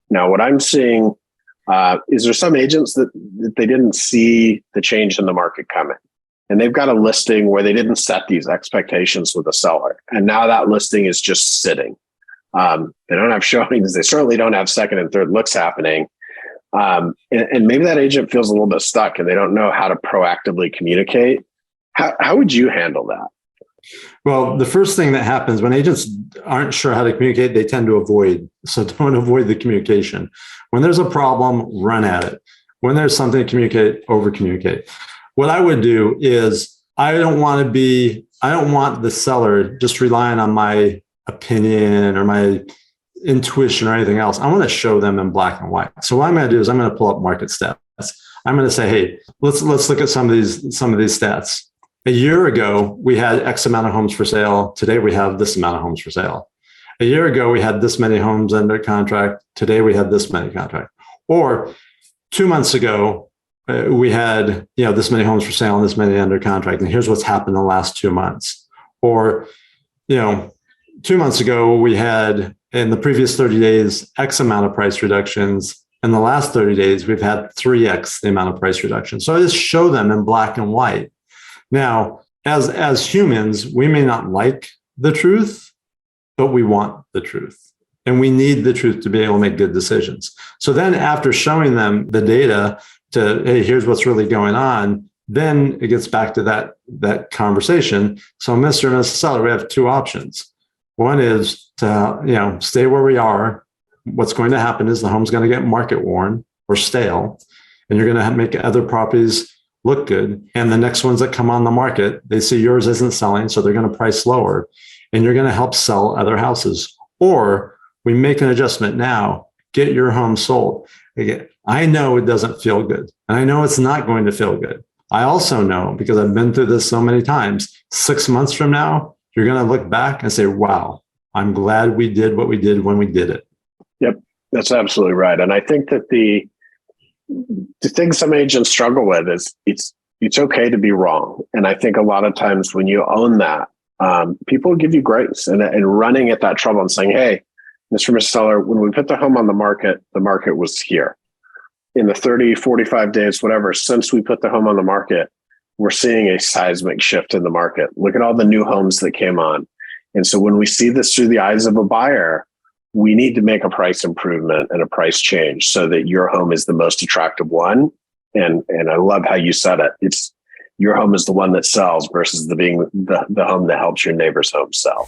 Now, what I'm seeing is there some agents that they didn't see the change in the market coming. And they've got a listing where they didn't set these expectations with the seller. And now that listing is just sitting. They don't have showings. They certainly don't have second and third looks happening. And maybe that agent feels a little bit stuck and they don't know how to proactively communicate. How would you handle that? Well, the first thing that happens when agents aren't sure how to communicate, they tend to avoid. So don't avoid the communication. When there's a problem, run at it. When there's something to communicate, over communicate. What I would do is I don't want the seller just relying on my opinion or my intuition or anything else. I want to show them in black and white. So what I'm going to do is I'm going to pull up market stats. I'm going to say, hey, let's look at some of these stats. A year ago, we had X amount of homes for sale. Today, we have this amount of homes for sale. A year ago, we had this many homes under contract. Today, we have this many contract. Or 2 months ago, we had this many homes for sale and this many under contract. And here's what's happened in the last 2 months. Or 2 months ago, we had in the previous 30 days X amount of price reductions. In the last 30 days, we've had 3X the amount of price reduction. So I just show them in black and white. Now, as humans, we may not like the truth, but we want the truth. And we need the truth to be able to make good decisions. So then after showing them the data to, hey, here's what's really going on, then it gets back to that conversation. So Mr. and Mrs. Seller, we have two options. One is to stay where we are. What's going to happen is the home's going to get market worn or stale, and you're going to make other properties look good. And the next ones that come on the market, they see yours isn't selling, so they're going to price lower, and you're going to help sell other houses. Or we make an adjustment now, get your home sold. Again, I know it doesn't feel good, and I know it's not going to feel good. I also know, because I've been through this so many times, 6 months from now, you're going to look back and say, wow, I'm glad we did what we did when we did it. Yep, that's absolutely right. And I think that the thing some agents struggle with is it's okay to be wrong. And I think a lot of times when you own that, people give you grace and running at that trouble and saying, hey, Mr. Mrs. Seller, when we put the home on the market was here. In the 30, 45 days, whatever, since we put the home on the market, we're seeing a seismic shift in the market. Look at all the new homes that came on. And so when we see this through the eyes of a buyer, we need to make a price improvement and a price change so that your home is the most attractive one. And I love how you said it. It's your home is the one that sells versus being the home that helps your neighbor's home sell.